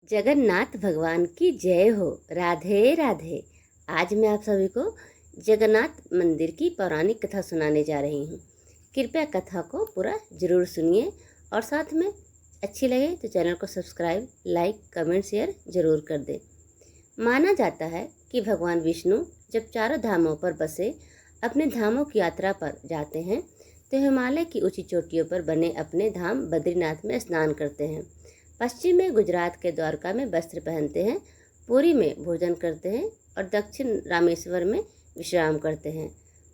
जगन्नाथ भगवान की जय हो। राधे राधे। आज मैं आप सभी को जगन्नाथ मंदिर की पौराणिक कथा सुनाने जा रही हूँ। कृपया कथा को पूरा जरूर सुनिए और साथ में अच्छी लगे तो चैनल को सब्सक्राइब, लाइक, कमेंट, शेयर जरूर कर दें। माना जाता है कि भगवान विष्णु जब चारों धामों पर बसे अपने धामों की यात्रा पर जाते हैं तो हिमालय की ऊंची चोटियों पर बने अपने धाम बद्रीनाथ में स्नान करते हैं। पश्चिम में गुजरात के द्वारका में वस्त्र पहनते हैं, पुरी में भोजन करते हैं और दक्षिण रामेश्वर में विश्राम करते हैं।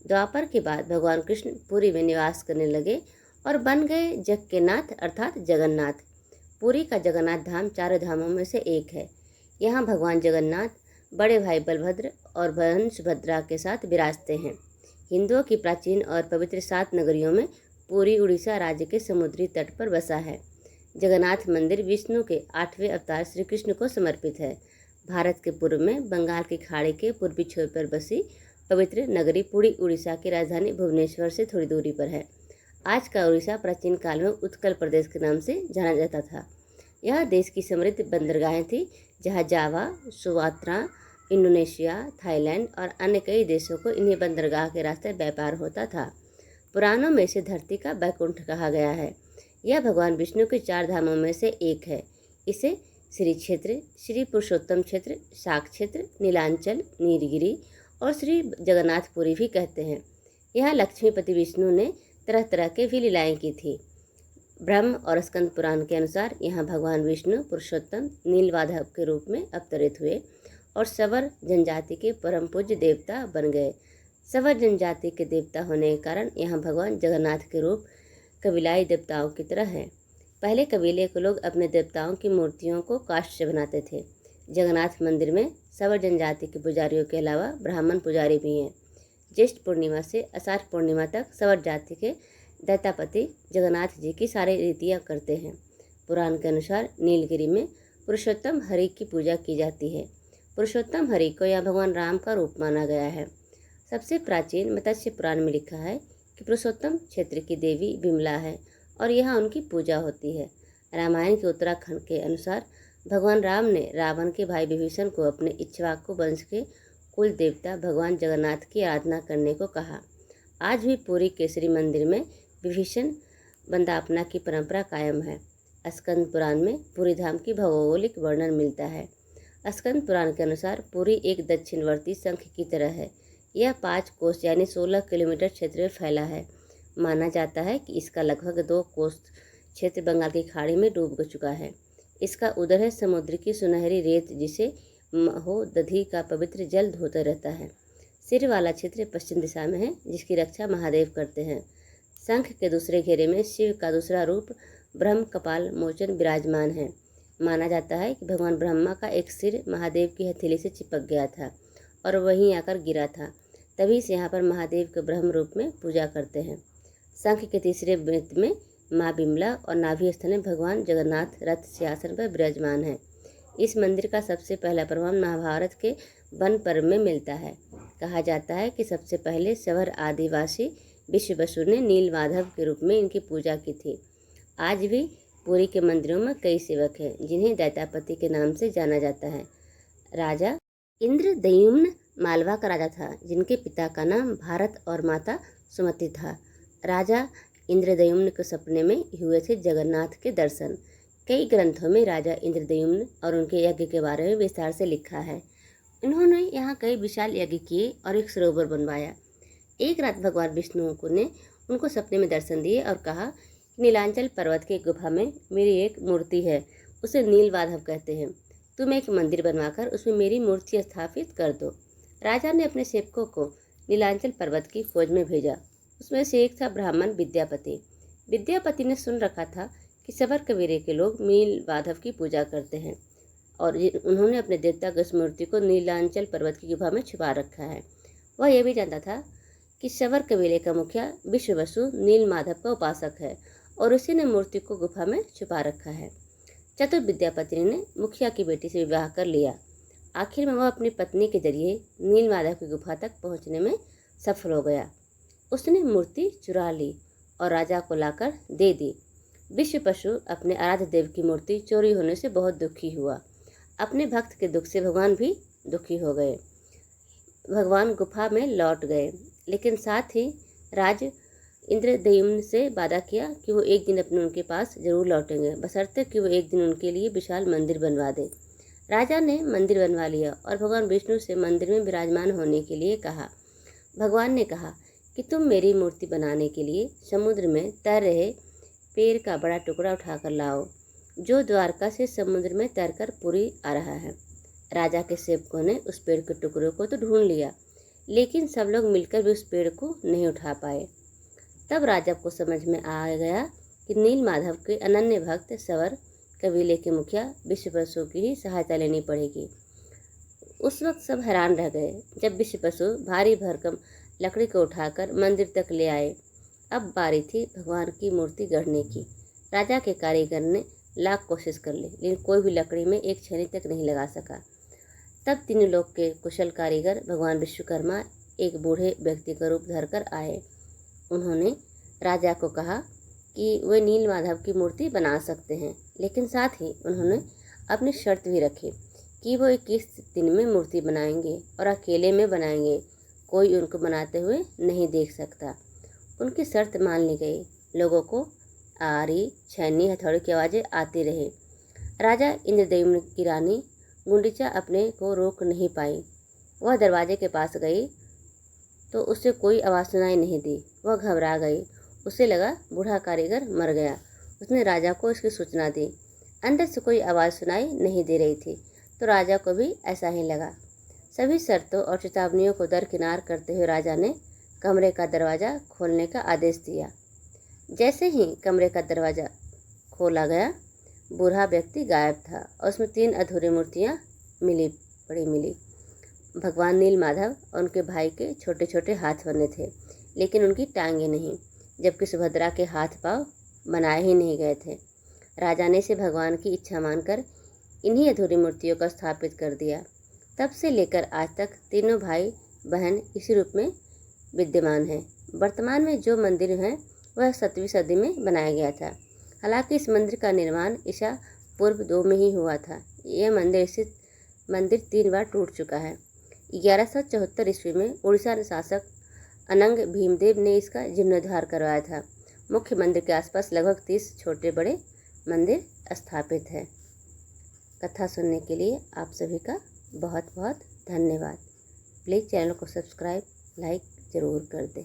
द्वापर के बाद भगवान कृष्ण पुरी में निवास करने लगे और बन गए जग के नाथ अर्थात जगन्नाथ। पुरी का जगन्नाथ धाम चारों धामों में से एक है। यहाँ भगवान जगन्नाथ बड़े भाई बलभद्र और बहन सुभद्रा के साथ विराजते हैं। हिंदुओं की प्राचीन और पवित्र 7 नगरियों में पुरी उड़ीसा राज्य के समुद्री तट पर बसा है। जगन्नाथ मंदिर विष्णु के 8वें अवतार श्री कृष्ण को समर्पित है। भारत के पूर्व में बंगाल की खाड़ी के पूर्वी छोर पर बसी पवित्र नगरी पुरी उड़ीसा की राजधानी भुवनेश्वर से थोड़ी दूरी पर है। आज का उड़ीसा प्राचीन काल में उत्कल प्रदेश के नाम से जाना जाता था। यह देश की समृद्ध बंदरगाहें थी जहाँ जावा, सुमात्रा, इंडोनेशिया, थाईलैंड और अन्य कई देशों को इन्हीं बंदरगाह के रास्ते व्यापार होता था। पुराणों में इसे धरती का बैकुंठ कहा गया है। यह भगवान विष्णु के 4 धामों में से एक है। इसे श्री क्षेत्र, श्री पुरुषोत्तम क्षेत्र, शाक क्षेत्र, नीलांचल, नीलगिरी और श्री जगन्नाथपुरी भी कहते हैं। यहाँ लक्ष्मीपति विष्णु ने तरह तरह के भी लीलाएं की थी। ब्रह्म और स्कंद पुराण के अनुसार यहाँ भगवान विष्णु पुरुषोत्तम नीलवाधव के रूप में अवतरित हुए और सवर जनजाति के परम पूज्य देवता बन गए। सवर जनजाति के देवता होने के कारण यहाँ भगवान जगन्नाथ के रूप कबीलाई देवताओं की तरह है। पहले कबीले के लोग अपने देवताओं की मूर्तियों को काष्ठ से बनाते थे। जगन्नाथ मंदिर में सवर जनजाति के पुजारियों के अलावा ब्राह्मण पुजारी भी हैं। ज्येष्ठ पूर्णिमा से आषाढ़ पूर्णिमा तक सवर जाति के दैतापति जगन्नाथ जी की सारी रीतियाँ करते हैं। पुराण के अनुसार नीलगिरी में पुरुषोत्तम हरि की पूजा की जाती है। पुरुषोत्तम हरि को यहाँ भगवान राम का रूप माना गया है। सबसे प्राचीन मत्स्य पुराण में लिखा है कि पुरुषोत्तम क्षेत्र की देवी विमला है और यहाँ उनकी पूजा होती है। रामायण के उत्तराखंड के अनुसार भगवान राम ने रावण के भाई विभीषण को अपने इक्ष्वाकु वंश के कुल देवता भगवान जगन्नाथ की आराधना करने को कहा। आज भी पुरी केसरी मंदिर में विभीषण वंदापना की परंपरा कायम है। स्कंद पुराण में पुरी धाम की भौगोलिक वर्णन मिलता है। स्कंद पुराण के अनुसार पुरी एक दक्षिणवर्ती शंख की तरह है। यह 5 कोस यानी 16 किलोमीटर क्षेत्र में फैला है। माना जाता है कि इसका लगभग 2 कोस क्षेत्र बंगाल की खाड़ी में डूब चुका है। इसका उदर है समुद्र की सुनहरी रेत जिसे महोदधि का पवित्र जल धोता रहता है। सिर वाला क्षेत्र पश्चिम दिशा में है जिसकी रक्षा महादेव करते हैं। शंख के दूसरे घेरे में शिव का दूसरा रूप ब्रह्म कपाल मोचन विराजमान है। माना जाता है कि भगवान ब्रह्मा का एक सिर महादेव की हथेली से चिपक गया था और वहीं आकर गिरा था। तभी से यहाँ पर महादेव के ब्रह्म रूप में पूजा करते हैं। शंख के तीसरे वृत्त में माँ बिमला और नाभि स्थान में भगवान जगन्नाथ रथ सिंहासन पर विराजमान है। इस मंदिर का सबसे पहला प्रमाण महाभारत के वन पर्व में मिलता है। कहा जाता है कि सबसे पहले सवर आदिवासी विश्ववसु ने नीलमाधव के रूप में इनकी पूजा की थी। आज भी पुरी के मंदिरों में कई सेवक हैं जिन्हें दैतापति के नाम से जाना जाता है। राजा इंद्रद्युम्न मालवा का राजा था जिनके पिता का नाम भारत और माता सुमति था। राजा इंद्रद्युम्न के सपने में हुए थे जगन्नाथ के दर्शन। कई ग्रंथों में राजा इंद्रद्युम्न और उनके यज्ञ के बारे में विस्तार से लिखा है। इन्होंने यहाँ कई विशाल यज्ञ किए और एक सरोवर बनवाया। एक रात भगवान विष्णु ने उनको सपने में दर्शन दिए और कहा, नीलांचल पर्वत की गुफा में मेरी एक मूर्ति है, उसे नीलवाधव कहते हैं। तुम एक मंदिर बनवाकर उसमें मेरी मूर्ति स्थापित कर दो। राजा ने अपने सेवकों को नीलांचल पर्वत की खोज में भेजा। उसमें से एक था ब्राह्मण विद्यापति। विद्यापति ने सुन रखा था कि सबर कबीले के लोग नीलवाधव की पूजा करते हैं और उन्होंने अपने देवता की उस मूर्ति को नीलांचल पर्वत की गुफा में छुपा रखा है। वह यह भी जानता था कि सवर कबीले का मुखिया विश्ववसु नीलमाधव का उपासक है और उसी ने मूर्ति को गुफा में छुपा रखा है। चतुर विद्यापति ने मुखिया की बेटी से विवाह कर लिया। आखिर में वह अपनी पत्नी के जरिए नीलमाधव की गुफा तक पहुंचने में सफल हो गया। उसने मूर्ति चुरा ली और राजा को लाकर दे दी। विश्ववसु अपने आराध्य देव की मूर्ति चोरी होने से बहुत दुखी हुआ अपने भक्त के दुख से भगवान भी दुखी हो गए। भगवान गुफा में लौट गए, लेकिन साथ ही राज इंद्रद्युम्न से वादा किया कि वो एक दिन अपने उनके पास जरूर लौटेंगे, बशर्ते कि वो एक दिन उनके लिए विशाल मंदिर बनवा दे। राजा ने मंदिर बनवा लिया और भगवान विष्णु से मंदिर में विराजमान होने के लिए कहा। भगवान ने कहा कि तुम मेरी मूर्ति बनाने के लिए समुद्र में तैर रहे पेड़ का बड़ा टुकड़ा उठाकर लाओ, जो द्वारका से समुद्र में तैरकर पुरी आ रहा है। राजा के सेवकों ने उस पेड़ के टुकड़े को तो ढूंढ लिया, लेकिन सब लोग मिलकर भी उस पेड़ को नहीं उठा पाए। तब राजा को समझ में आ गया कि नील माधव के अनन्य भक्त सवर कबीले के मुखिया विश्वपशु की ही सहायता लेनी पड़ेगी। उस वक्त सब हैरान रह गए जब विश्वपशु भारी भरकम लकड़ी को उठाकर मंदिर तक ले आए। अब बारी थी भगवान की मूर्ति गढ़ने की। राजा के कारीगर ने लाख कोशिश कर ली, लेकिन कोई भी लकड़ी में एक छेनी तक नहीं लगा सका। तब तीनों लोग के कुशल कारीगर भगवान विश्वकर्मा एक बूढ़े व्यक्ति का रूप धरकर आए। उन्होंने राजा को कहा कि वे नील माधव की मूर्ति बना सकते हैं, लेकिन साथ ही उन्होंने अपनी शर्त भी रखी कि वो 21 दिन में मूर्ति बनाएंगे और अकेले में बनाएंगे, कोई उनको बनाते हुए नहीं देख सकता। उनकी शर्त मान ली गई। लोगों को आरी, छैनी, हथौड़े की आवाज़ें आती रही। राजा इंद्रद्युम्न की रानी गुंडीचा अपने को रोक नहीं पाई। वह दरवाजे के पास गई तो उसे कोई आवाज़ सुनाई नहीं दी। वह घबरा गई। उसे लगा बूढ़ा कारीगर मर गया। उसने राजा को इसकी सूचना दी। अंदर से कोई आवाज़ सुनाई नहीं दे रही थी, तो राजा को भी ऐसा ही लगा। सभी शर्तों और चेतावनियों को दरकिनार करते हुए राजा ने कमरे का दरवाज़ा खोलने का आदेश दिया। जैसे ही कमरे का दरवाज़ा खोला गया, बूढ़ा व्यक्ति गायब था और उसमें 3 अधूरी मूर्तियाँ मिली। भगवान नील माधव और उनके भाई के छोटे छोटे हाथ बने थे, लेकिन उनकी टांगें नहीं, जबकि सुभद्रा के हाथ पांव बनाए ही नहीं गए थे। राजा ने इसे भगवान की इच्छा मानकर इन्हीं अधूरी मूर्तियों को स्थापित कर दिया। तब से लेकर आज तक तीनों भाई बहन इसी रूप में विद्यमान हैं। वर्तमान में जो मंदिर है वह 7वीं सदी में बनाया गया था। हालांकि इस मंदिर का निर्माण ईसा पूर्व 2 में ही हुआ था। यह मंदिर 3 बार टूट चुका है। 1174 ईस्वी में उड़ीसा शासक अनंग भीमदेव ने इसका जीर्णोद्धार करवाया था। मुख्य मंदिर के आसपास लगभग 30 छोटे बड़े मंदिर स्थापित हैं। कथा सुनने के लिए आप सभी का बहुत बहुत धन्यवाद। प्लीज़ चैनल को सब्सक्राइब, लाइक ज़रूर कर दें।